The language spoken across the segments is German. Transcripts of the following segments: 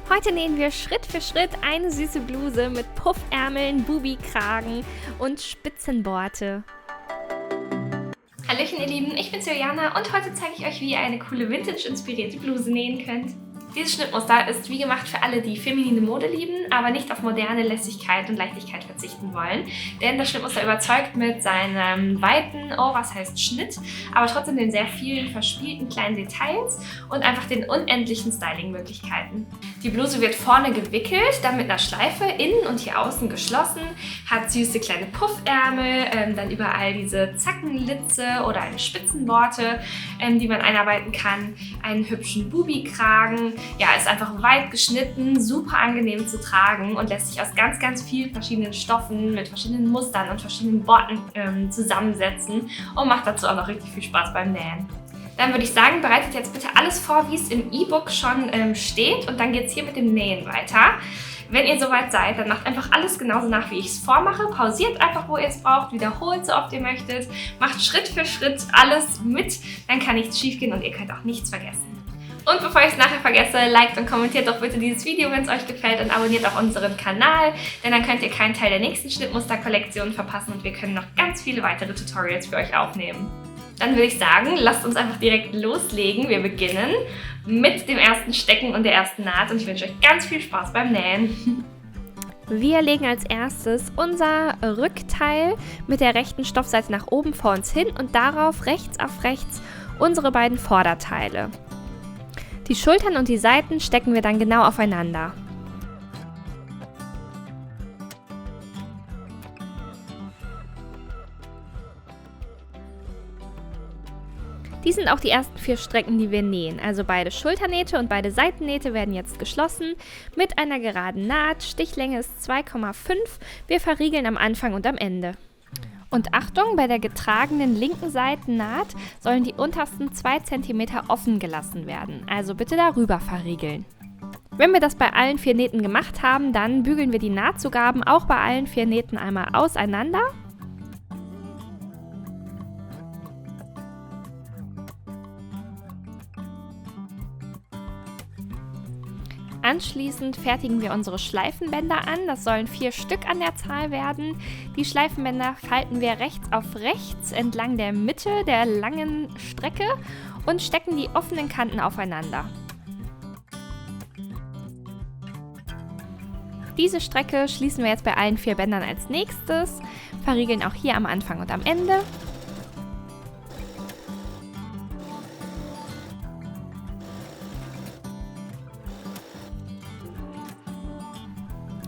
Heute nähen wir Schritt für Schritt eine süße Bluse mit Puffärmeln, Bubi-Kragen und Spitzenborte. Hallöchen ihr Lieben, ich bin Juliana und heute zeige ich euch, wie ihr eine coole Vintage-inspirierte Bluse nähen könnt. Dieses Schnittmuster ist wie gemacht für alle, die feminine Mode lieben, aber nicht auf moderne Lässigkeit und Leichtigkeit verzichten wollen. Denn das Schnittmuster überzeugt mit seinem weiten Oversized-Schnitt, aber trotzdem den sehr vielen verspielten kleinen Details und einfach den unendlichen Styling-Möglichkeiten. Die Bluse wird vorne gewickelt, dann mit einer Schleife, innen und hier außen geschlossen, hat süße kleine Puffärmel, dann überall diese Zackenlitze oder eine Spitzenborte, die man einarbeiten kann, einen hübschen Bubi-Kragen. Ja, ist einfach weit geschnitten, super angenehm zu tragen und lässt sich aus ganz, ganz vielen verschiedenen Stoffen mit verschiedenen Mustern und verschiedenen Borten zusammensetzen und macht dazu auch noch richtig viel Spaß beim Nähen. Dann würde ich sagen, bereitet jetzt bitte alles vor, wie es im E-Book schon steht und dann geht es hier mit dem Nähen weiter. Wenn ihr soweit seid, dann macht einfach alles genauso nach, wie ich es vormache. Pausiert einfach, wo ihr es braucht, wiederholt so oft ihr möchtet, macht Schritt für Schritt alles mit, dann kann nichts schief gehen und ihr könnt auch nichts vergessen. Und bevor ich es nachher vergesse, liked und kommentiert doch bitte dieses Video, wenn es euch gefällt und abonniert auch unseren Kanal, denn dann könnt ihr keinen Teil der nächsten Schnittmuster-Kollektion verpassen und wir können noch ganz viele weitere Tutorials für euch aufnehmen. Dann würde ich sagen, lasst uns einfach direkt loslegen. Wir beginnen mit dem ersten Stecken und der ersten Naht und ich wünsche euch ganz viel Spaß beim Nähen. Wir legen als erstes unser Rückteil mit der rechten Stoffseite nach oben vor uns hin und darauf rechts auf rechts unsere beiden Vorderteile. Die Schultern und die Seiten stecken wir dann genau aufeinander. Dies sind auch die ersten 4 Strecken, die wir nähen. Also beide Schulternähte und beide Seitennähte werden jetzt geschlossen mit einer geraden Naht. Stichlänge ist 2,5. Wir verriegeln am Anfang und am Ende. Und Achtung, bei der getragenen linken Seitennaht sollen die untersten 2 cm offen gelassen werden. Also bitte darüber verriegeln. Wenn wir das bei allen 4 Nähten gemacht haben, dann bügeln wir die Nahtzugaben auch bei allen 4 Nähten einmal auseinander. Anschließend fertigen wir unsere Schleifenbänder an. Das sollen 4 Stück an der Zahl werden. Die Schleifenbänder falten wir rechts auf rechts entlang der Mitte der langen Strecke und stecken die offenen Kanten aufeinander. Diese Strecke schließen wir jetzt bei allen 4 Bändern als nächstes, verriegeln auch hier am Anfang und am Ende.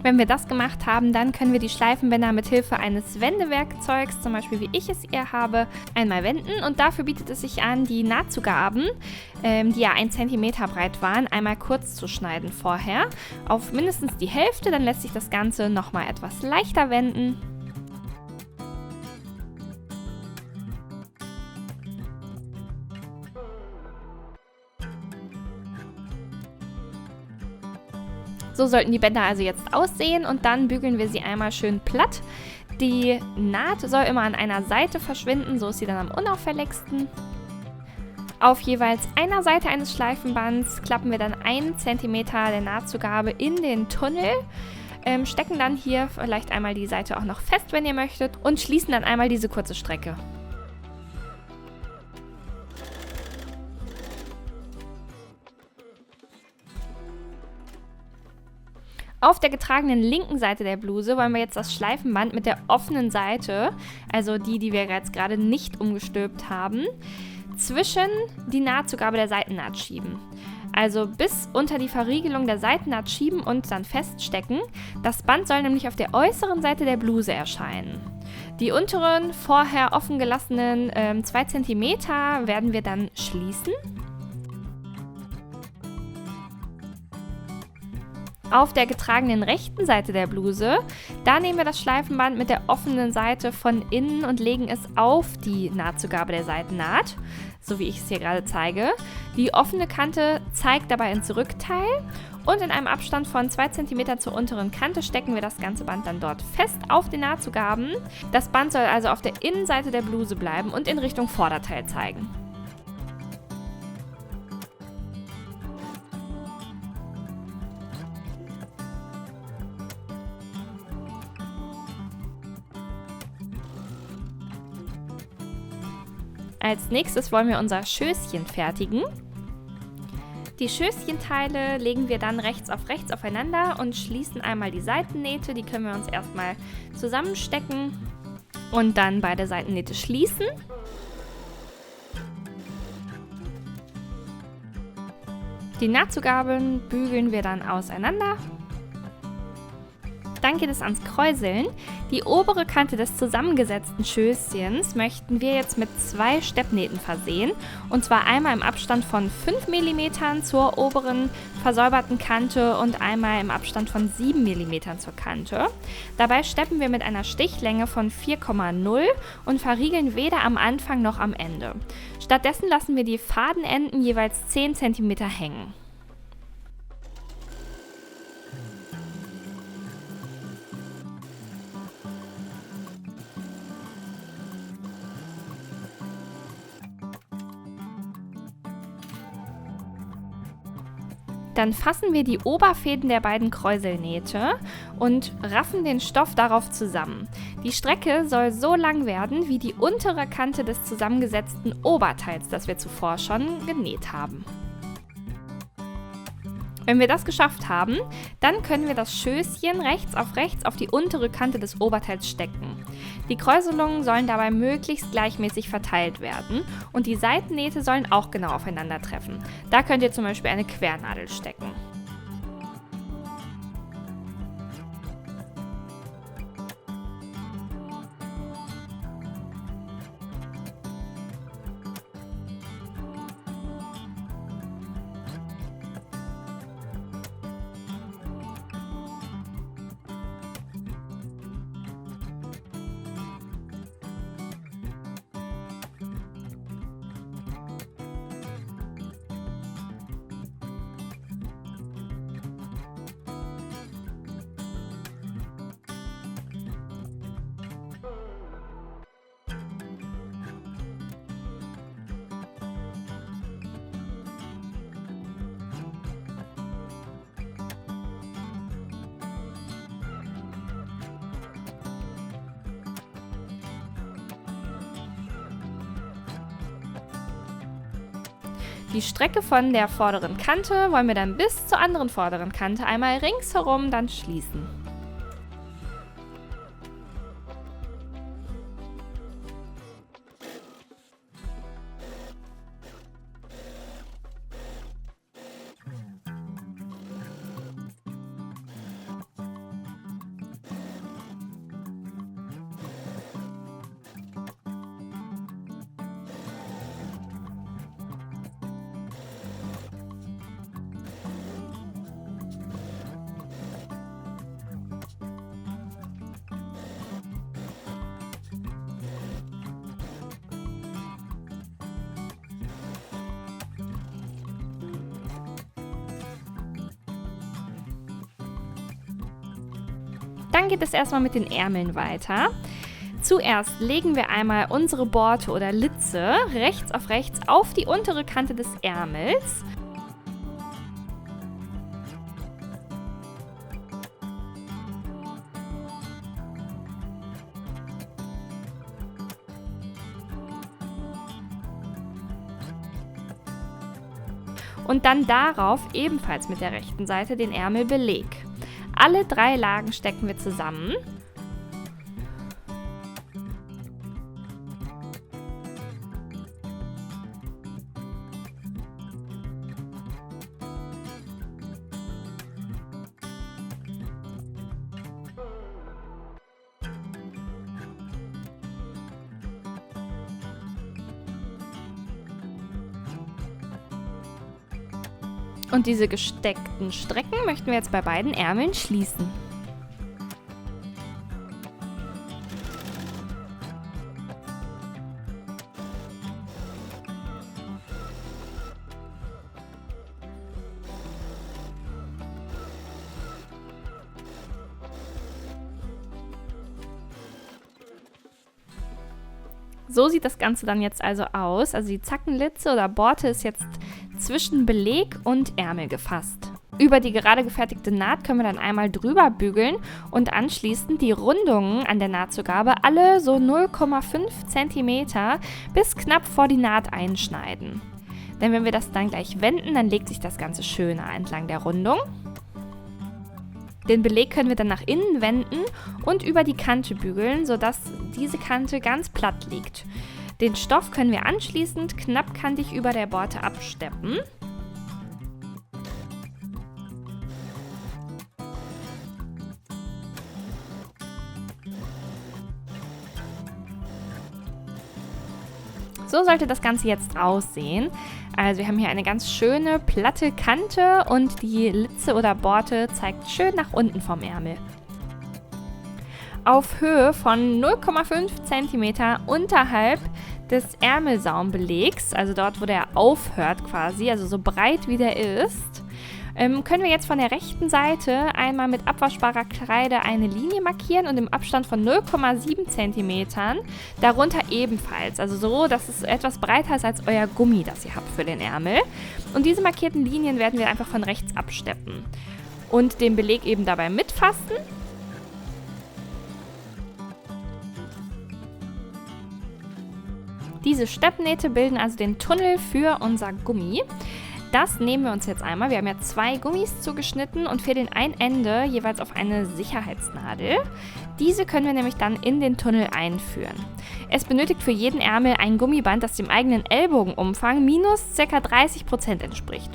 Wenn wir das gemacht haben, dann können wir die Schleifenbänder mit Hilfe eines Wendewerkzeugs, zum Beispiel wie ich es hier habe, einmal wenden. Und dafür bietet es sich an, die Nahtzugaben, die ja 1 cm breit waren, einmal kurz zu schneiden vorher. Auf mindestens die Hälfte, dann lässt sich das Ganze nochmal etwas leichter wenden. So sollten die Bänder also jetzt aussehen und dann bügeln wir sie einmal schön platt. Die Naht soll immer an einer Seite verschwinden, so ist sie dann am unauffälligsten. Auf jeweils einer Seite eines Schleifenbands klappen wir dann 1 cm der Nahtzugabe in den Tunnel, stecken dann hier vielleicht einmal die Seite auch noch fest, wenn ihr möchtet, und schließen dann einmal diese kurze Strecke. Auf der getragenen linken Seite der Bluse wollen wir jetzt das Schleifenband mit der offenen Seite, also die wir jetzt gerade nicht umgestülpt haben, zwischen die Nahtzugabe der Seitennaht schieben. Also bis unter die Verriegelung der Seitennaht schieben und dann feststecken. Das Band soll nämlich auf der äußeren Seite der Bluse erscheinen. Die unteren, vorher offen gelassenen 2 cm werden wir dann schließen. Auf der getragenen rechten Seite der Bluse, da nehmen wir das Schleifenband mit der offenen Seite von innen und legen es auf die Nahtzugabe der Seitennaht, so wie ich es hier gerade zeige. Die offene Kante zeigt dabei ins Rückteil und in einem Abstand von 2 cm zur unteren Kante stecken wir das ganze Band dann dort fest auf den Nahtzugaben. Das Band soll also auf der Innenseite der Bluse bleiben und in Richtung Vorderteil zeigen. Als nächstes wollen wir unser Schößchen fertigen. Die Schößchenteile legen wir dann rechts aufeinander und schließen einmal die Seitennähte. Die können wir uns erstmal zusammenstecken und dann beide Seitennähte schließen. Die Nahtzugaben bügeln wir dann auseinander. Dann geht es ans Kräuseln. Die obere Kante des zusammengesetzten Schößchens möchten wir jetzt mit 2 Steppnähten versehen. Und zwar einmal im Abstand von 5 mm zur oberen versäuberten Kante und einmal im Abstand von 7 mm zur Kante. Dabei steppen wir mit einer Stichlänge von 4,0 und verriegeln weder am Anfang noch am Ende. Stattdessen lassen wir die Fadenenden jeweils 10 cm hängen. Dann fassen wir die Oberfäden der beiden Kräuselnähte und raffen den Stoff darauf zusammen. Die Strecke soll so lang werden wie die untere Kante des zusammengesetzten Oberteils, das wir zuvor schon genäht haben. Wenn wir das geschafft haben, dann können wir das Schößchen rechts auf die untere Kante des Oberteils stecken. Die Kräuselungen sollen dabei möglichst gleichmäßig verteilt werden und die Seitennähte sollen auch genau aufeinander treffen. Da könnt ihr zum Beispiel eine Quernadel stecken. Die Strecke von der vorderen Kante wollen wir dann bis zur anderen vorderen Kante einmal ringsherum dann schließen. Dann geht es erstmal mit den Ärmeln weiter. Zuerst legen wir einmal unsere Borte oder Litze rechts auf die untere Kante des Ärmels. Und dann darauf ebenfalls mit der rechten Seite den Ärmelbeleg. Alle 3 Lagen stecken wir zusammen. Und diese gesteckten Strecken möchten wir jetzt bei beiden Ärmeln schließen. So sieht das Ganze dann jetzt also aus. Also die Zackenlitze oder Borte ist jetzt zwischen Beleg und Ärmel gefasst. Über die gerade gefertigte Naht können wir dann einmal drüber bügeln und anschließend die Rundungen an der Nahtzugabe alle so 0,5 cm bis knapp vor die Naht einschneiden. Denn wenn wir das dann gleich wenden, dann legt sich das Ganze schöner entlang der Rundung. Den Beleg können wir dann nach innen wenden und über die Kante bügeln, sodass diese Kante ganz platt liegt. Den Stoff können wir anschließend knappkantig über der Borte absteppen. So sollte das Ganze jetzt aussehen. Also wir haben hier eine ganz schöne platte Kante und die Litze oder Borte zeigt schön nach unten vom Ärmel. Auf Höhe von 0,5 cm unterhalb des Ärmelsaumbelegs, also dort, wo der aufhört quasi, also so breit wie der ist, können wir jetzt von der rechten Seite einmal mit abwaschbarer Kreide eine Linie markieren und im Abstand von 0,7 cm darunter ebenfalls, also so, dass es etwas breiter ist als euer Gummi, das ihr habt für den Ärmel. Und diese markierten Linien werden wir einfach von rechts absteppen und den Beleg eben dabei mitfassen. Diese Steppnähte bilden also den Tunnel für unser Gummi. Das nehmen wir uns jetzt einmal. Wir haben ja 2 Gummis zugeschnitten und fädeln ein Ende jeweils auf eine Sicherheitsnadel. Diese können wir nämlich dann in den Tunnel einführen. Es benötigt für jeden Ärmel ein Gummiband, das dem eigenen Ellbogenumfang minus ca. 30% entspricht.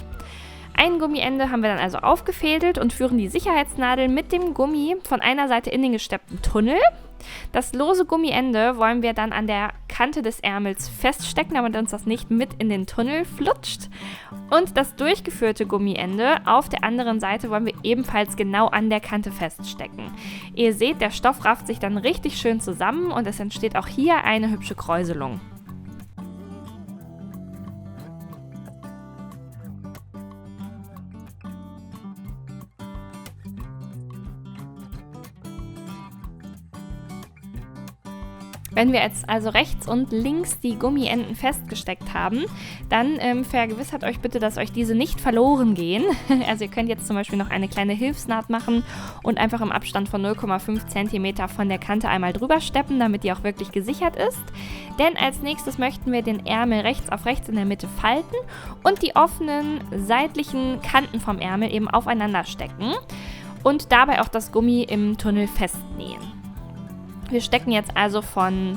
Ein Gummiende haben wir dann also aufgefädelt und führen die Sicherheitsnadel mit dem Gummi von einer Seite in den gesteppten Tunnel. Das lose Gummiende wollen wir dann an der Kante des Ärmels feststecken, damit uns das nicht mit in den Tunnel flutscht. Und das durchgeführte Gummiende auf der anderen Seite wollen wir ebenfalls genau an der Kante feststecken. Ihr seht, der Stoff rafft sich dann richtig schön zusammen und es entsteht auch hier eine hübsche Kräuselung. Wenn wir jetzt also rechts und links die Gummienden festgesteckt haben, dann vergewissert euch bitte, dass euch diese nicht verloren gehen. Also ihr könnt jetzt zum Beispiel noch eine kleine Hilfsnaht machen und einfach im Abstand von 0,5 cm von der Kante einmal drüber steppen, damit die auch wirklich gesichert ist. Denn als nächstes möchten wir den Ärmel rechts auf rechts in der Mitte falten und die offenen seitlichen Kanten vom Ärmel eben aufeinander stecken und dabei auch das Gummi im Tunnel festnähen. Wir stecken jetzt also von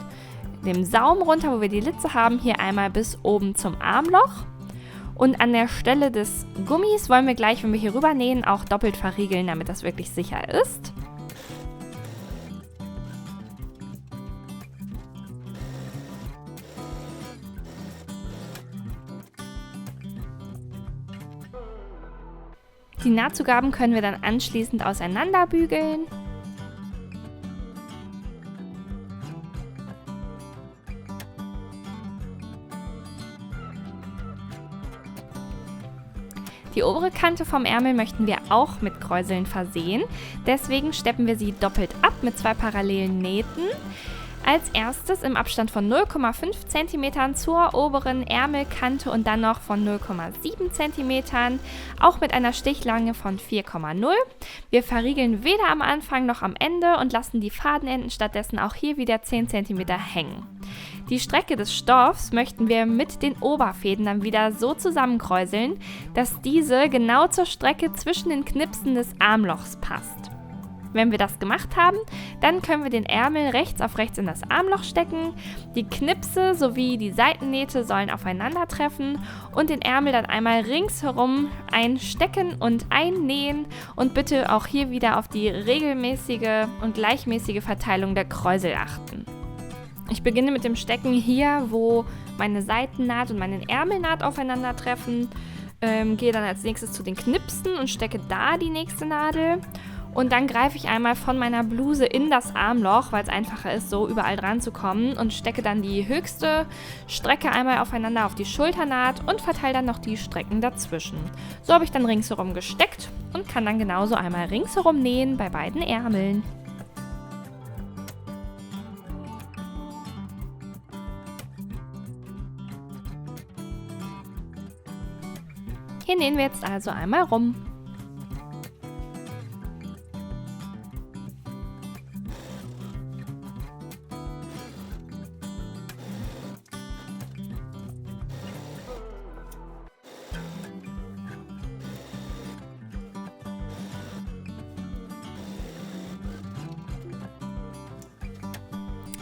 dem Saum runter, wo wir die Litze haben, hier einmal bis oben zum Armloch. Und an der Stelle des Gummis wollen wir gleich, wenn wir hier rüber nähen, auch doppelt verriegeln, damit das wirklich sicher ist. Die Nahtzugaben können wir dann anschließend auseinanderbügeln. Die obere Kante vom Ärmel möchten wir auch mit Kräuseln versehen. Deswegen steppen wir sie doppelt ab mit 2 parallelen Nähten. Als erstes im Abstand von 0,5 cm zur oberen Ärmelkante und dann noch von 0,7 cm, auch mit einer Stichlänge von 4,0. Wir verriegeln weder am Anfang noch am Ende und lassen die Fadenenden stattdessen auch hier wieder 10 cm hängen. Die Strecke des Stoffs möchten wir mit den Oberfäden dann wieder so zusammenkräuseln, dass diese genau zur Strecke zwischen den Knipsen des Armlochs passt. Wenn wir das gemacht haben, dann können wir den Ärmel rechts auf rechts in das Armloch stecken. Die Knipse sowie die Seitennähte sollen aufeinandertreffen und den Ärmel dann einmal ringsherum einstecken und einnähen und bitte auch hier wieder auf die regelmäßige und gleichmäßige Verteilung der Kräusel achten. Ich beginne mit dem Stecken hier, wo meine Seitennaht und meine Ärmelnaht aufeinandertreffen, gehe dann als nächstes zu den Knipsen und stecke da die nächste Nadel. Und dann greife ich einmal von meiner Bluse in das Armloch, weil es einfacher ist, so überall dran zu kommen und stecke dann die höchste Strecke einmal aufeinander auf die Schulternaht und verteile dann noch die Strecken dazwischen. So habe ich dann ringsherum gesteckt und kann dann genauso einmal ringsherum nähen bei beiden Ärmeln. Hier nähen wir jetzt also einmal rum.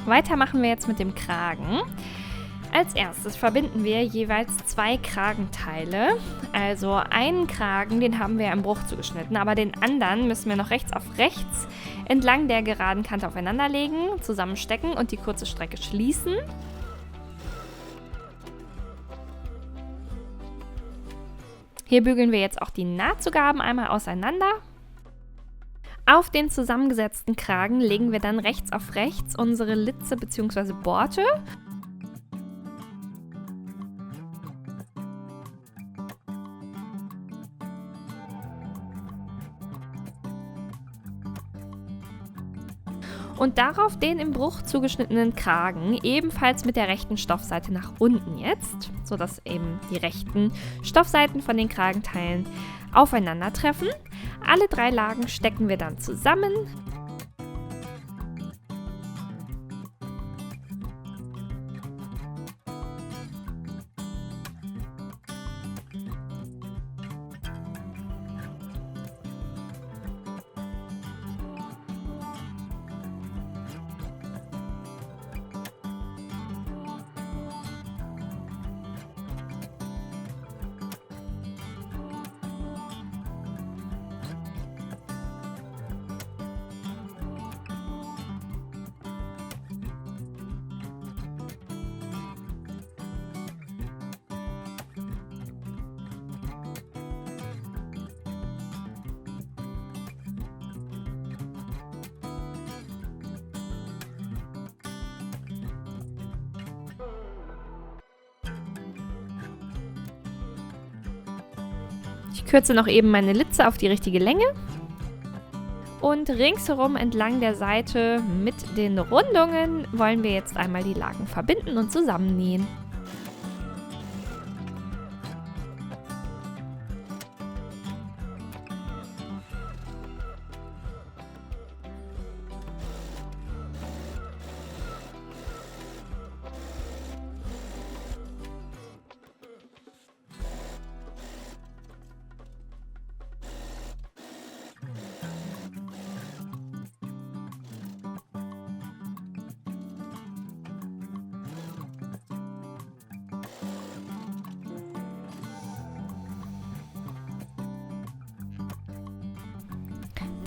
Weiter machen wir jetzt mit dem Kragen. Als erstes verbinden wir jeweils 2 Kragenteile. Also einen Kragen, den haben wir im Bruch zugeschnitten, aber den anderen müssen wir noch rechts auf rechts entlang der geraden Kante aufeinander legen, zusammenstecken und die kurze Strecke schließen. Hier bügeln wir jetzt auch die Nahtzugaben einmal auseinander. Auf den zusammengesetzten Kragen legen wir dann rechts auf rechts unsere Litze bzw. Borte. Und darauf den im Bruch zugeschnittenen Kragen, ebenfalls mit der rechten Stoffseite nach unten jetzt, sodass eben die rechten Stoffseiten von den Kragenteilen aufeinandertreffen. Alle 3 Lagen stecken wir dann zusammen. Ich kürze noch eben meine Litze auf die richtige Länge und ringsherum entlang der Seite mit den Rundungen wollen wir jetzt einmal die Lagen verbinden und zusammennähen.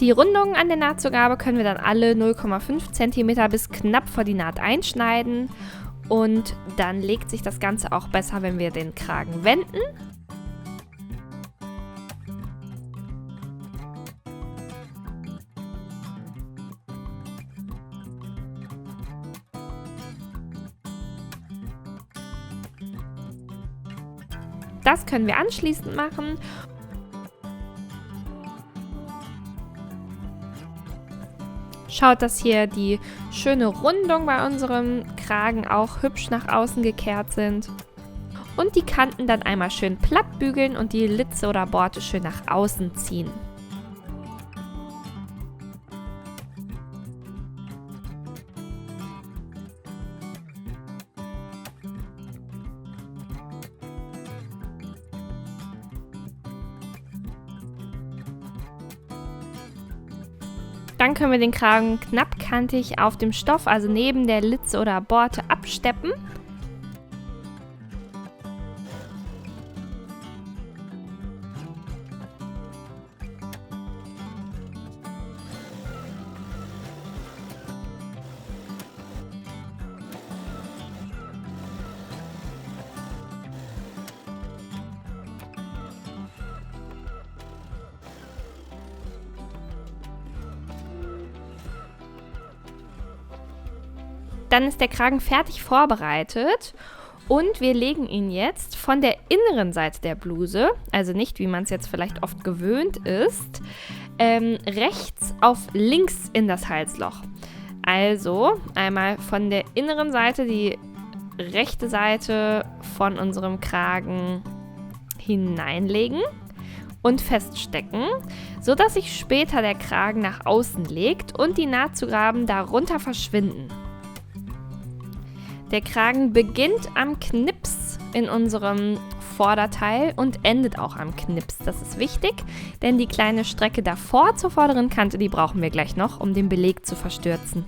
Die Rundungen an der Nahtzugabe können wir dann alle 0,5 cm bis knapp vor die Naht einschneiden und dann legt sich das Ganze auch besser, wenn wir den Kragen wenden. Das können wir anschließend machen. Schaut, dass hier die schöne Rundung bei unserem Kragen auch hübsch nach außen gekehrt sind. Und die Kanten dann einmal schön platt bügeln und die Litze oder Borte schön nach außen ziehen. Dann können wir den Kragen knappkantig auf dem Stoff, also neben der Litze oder Borte, absteppen. Dann ist der Kragen fertig vorbereitet und wir legen ihn jetzt von der inneren Seite der Bluse, also nicht wie man es jetzt vielleicht oft gewöhnt ist, rechts auf links in das Halsloch. Also einmal von der inneren Seite die rechte Seite von unserem Kragen hineinlegen und feststecken, sodass sich später der Kragen nach außen legt und die Nahtzugaben darunter verschwinden. Der Kragen beginnt am Knips in unserem Vorderteil und endet auch am Knips. Das ist wichtig, denn die kleine Strecke davor zur vorderen Kante, die brauchen wir gleich noch, um den Beleg zu verstürzen.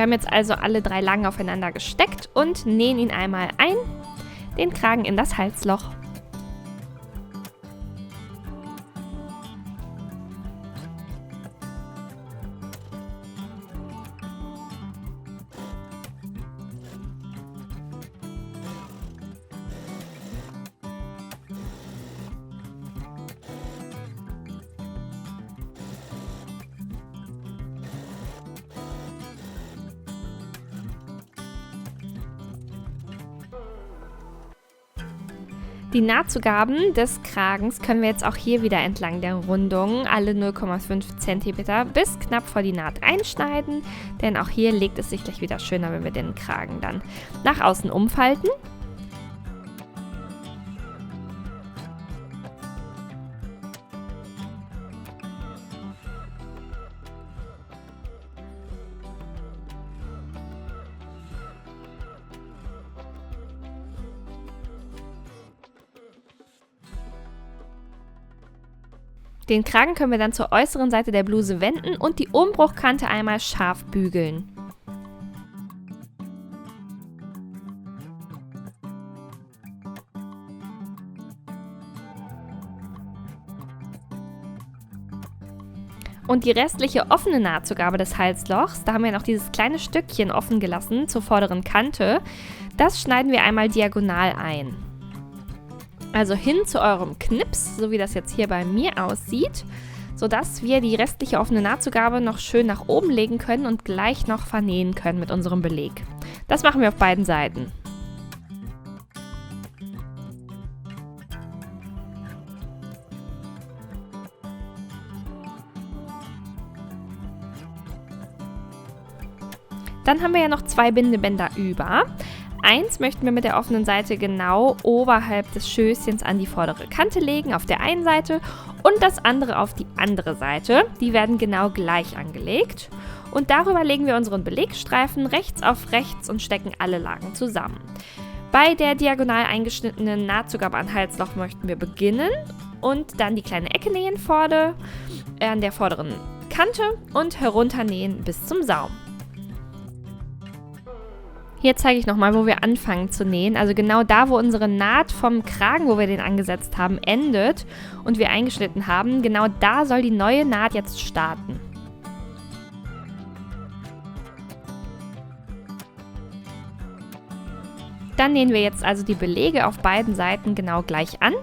Wir haben jetzt also alle 3 Lagen aufeinander gesteckt und nähen ihn einmal ein, den Kragen in das Halsloch. Die Nahtzugaben des Kragens können wir jetzt auch hier wieder entlang der Rundung alle 0,5 cm bis knapp vor die Naht einschneiden, denn auch hier legt es sich gleich wieder schöner, wenn wir den Kragen dann nach außen umfalten. Den Kragen können wir dann zur äußeren Seite der Bluse wenden und die Umbruchkante einmal scharf bügeln. Und die restliche offene Nahtzugabe des Halslochs, da haben wir noch dieses kleine Stückchen offen gelassen zur vorderen Kante, das schneiden wir einmal diagonal ein. Also hin zu eurem Knips, so wie das jetzt hier bei mir aussieht, sodass wir die restliche offene Nahtzugabe noch schön nach oben legen können und gleich noch vernähen können mit unserem Beleg. Das machen wir auf beiden Seiten. Dann haben wir ja noch 2 Bindebänder über. Eins möchten wir mit der offenen Seite genau oberhalb des Schößchens an die vordere Kante legen, auf der einen Seite, und das andere auf die andere Seite. Die werden genau gleich angelegt. Und darüber legen wir unseren Belegstreifen rechts auf rechts und stecken alle Lagen zusammen. Bei der diagonal eingeschnittenen Nahtzugabe an Halsloch möchten wir beginnen und dann die kleine Ecke nähen an der vorderen Kante und herunternähen bis zum Saum. Hier zeige ich nochmal, wo wir anfangen zu nähen. Also genau da, wo unsere Naht vom Kragen, wo wir den angesetzt haben, endet und wir eingeschnitten haben, genau da soll die neue Naht jetzt starten. Dann nähen wir jetzt also die Belege auf beiden Seiten genau gleich an.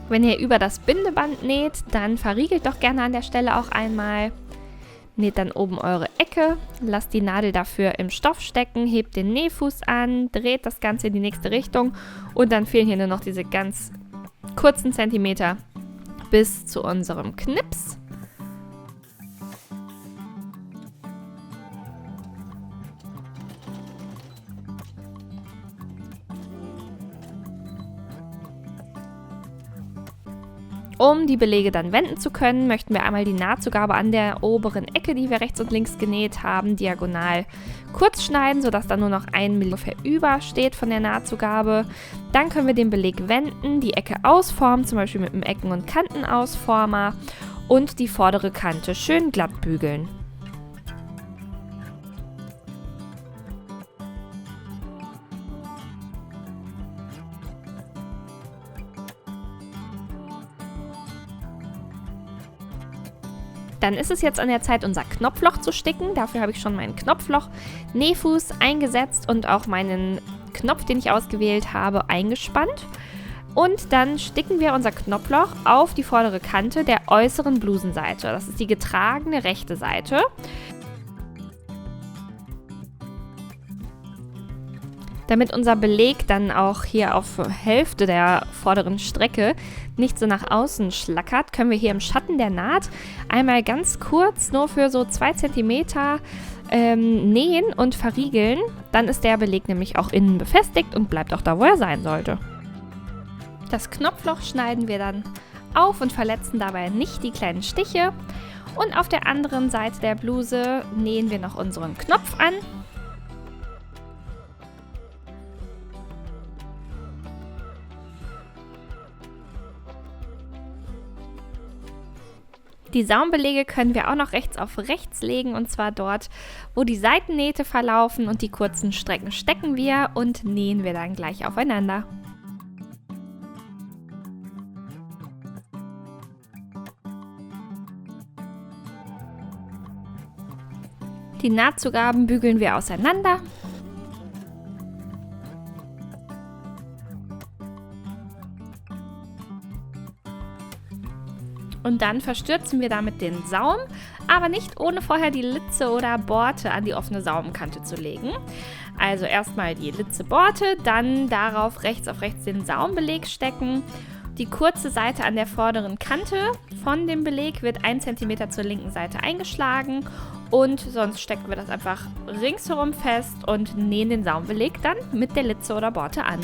Wenn ihr über das Bindeband näht, dann verriegelt doch gerne an der Stelle auch einmal. Näht dann oben eure Ecke, lasst die Nadel dafür im Stoff stecken, hebt den Nähfuß an, dreht das Ganze in die nächste Richtung und dann fehlen hier nur noch diese ganz kurzen Zentimeter bis zu unserem Knips. Um die Belege dann wenden zu können, möchten wir einmal die Nahtzugabe an der oberen Ecke, die wir rechts und links genäht haben, diagonal kurz schneiden, sodass dann nur noch 1 mm ungefähr über steht von der Nahtzugabe. Dann können wir den Beleg wenden, die Ecke ausformen, zum Beispiel mit einem Ecken- und Kantenausformer, und die vordere Kante schön glatt bügeln. Dann ist es jetzt an der Zeit, unser Knopfloch zu sticken. Dafür habe ich schon meinen Knopfloch-Nähfuß eingesetzt und auch meinen Knopf, den ich ausgewählt habe, eingespannt. Und dann sticken wir unser Knopfloch auf die vordere Kante der äußeren Blusenseite. Das ist die getragene rechte Seite. Damit unser Beleg dann auch hier auf Hälfte der vorderen Strecke nicht so nach außen schlackert, können wir hier im Schatten der Naht einmal ganz kurz, nur für so 2 cm, nähen und verriegeln. Dann ist der Beleg nämlich auch innen befestigt und bleibt auch da, wo er sein sollte. Das Knopfloch schneiden wir dann auf und verletzen dabei nicht die kleinen Stiche. Und auf der anderen Seite der Bluse nähen wir noch unseren Knopf an. Die Saumbelege können wir auch noch rechts auf rechts legen, und zwar dort, wo die Seitennähte verlaufen, und die kurzen Strecken stecken wir und nähen wir dann gleich aufeinander. Die Nahtzugaben bügeln wir auseinander. Und dann verstürzen wir damit den Saum, aber nicht ohne vorher die Litze oder Borte an die offene Saumkante zu legen. Also erstmal die Litze Borte, dann darauf rechts auf rechts den Saumbeleg stecken. Die kurze Seite an der vorderen Kante von dem Beleg wird 1 cm zur linken Seite eingeschlagen, und sonst stecken wir das einfach ringsherum fest und nähen den Saumbeleg dann mit der Litze oder Borte an.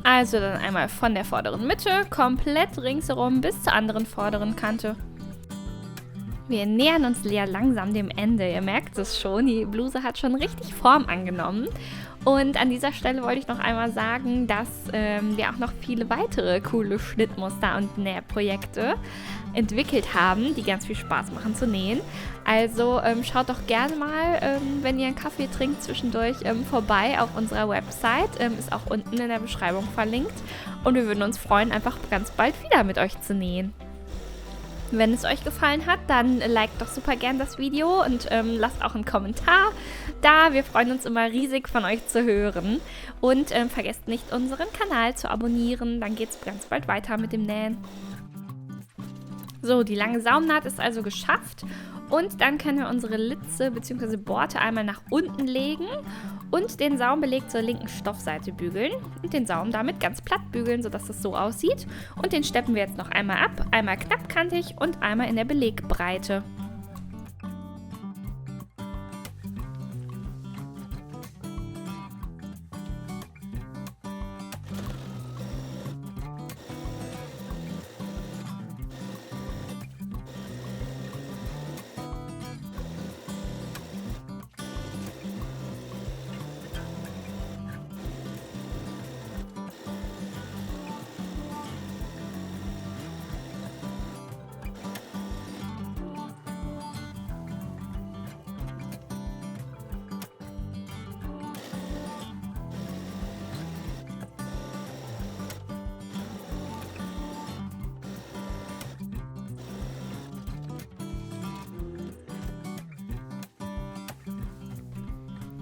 Also dann einmal von der vorderen Mitte komplett ringsherum bis zur anderen vorderen Kante. Wir nähern uns ja langsam dem Ende, ihr merkt es schon, die Bluse hat schon richtig Form angenommen. Und an dieser Stelle wollte ich noch einmal sagen, dass wir auch noch viele weitere coole Schnittmuster und Nähprojekte entwickelt haben, die ganz viel Spaß machen zu nähen. Also schaut doch gerne mal, wenn ihr einen Kaffee trinkt zwischendurch, vorbei auf unserer Website. Ist auch unten in der Beschreibung verlinkt. Und wir würden uns freuen, einfach ganz bald wieder mit euch zu nähen. Wenn es euch gefallen hat, dann liked doch super gern das Video und lasst auch einen Kommentar da. Wir freuen uns immer riesig, von euch zu hören. Und vergesst nicht, unseren Kanal zu abonnieren. Dann geht es ganz bald weiter mit dem Nähen. So, die lange Saumnaht ist also geschafft. Und dann können wir unsere Litze bzw. Borte einmal nach unten legen und den Saumbeleg zur linken Stoffseite bügeln und den Saum damit ganz platt bügeln, sodass das so aussieht. Und den steppen wir jetzt noch einmal ab, einmal knappkantig und einmal in der Belegbreite.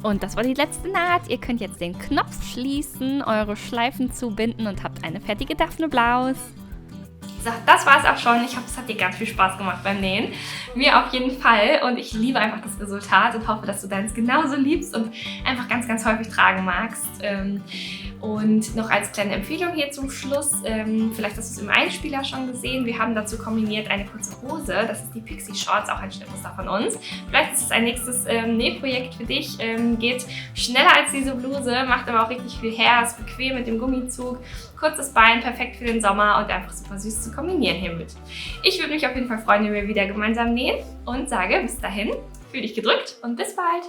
Und das war die letzte Naht. Ihr könnt jetzt den Knopf schließen, eure Schleifen zubinden und habt eine fertige Daphne Blouse. So, das war es auch schon. Ich hoffe, es hat dir ganz viel Spaß gemacht beim Nähen. Mir auf jeden Fall. Und ich liebe einfach das Resultat und hoffe, dass du deins genauso liebst und einfach ganz, ganz häufig tragen magst. Und noch als kleine Empfehlung hier zum Schluss, vielleicht hast du es im Einspieler schon gesehen, wir haben dazu kombiniert eine kurze Hose, das ist die Pixie Shorts, auch ein Schnittmuster von uns. Vielleicht ist es ein nächstes Nähprojekt für dich, geht schneller als diese Bluse, macht aber auch richtig viel her, ist bequem mit dem Gummizug, kurzes Bein, perfekt für den Sommer und einfach super süß zu kombinieren hiermit. Ich würde mich auf jeden Fall freuen, wenn wir wieder gemeinsam nähen und sage bis dahin, fühl dich gedrückt und bis bald!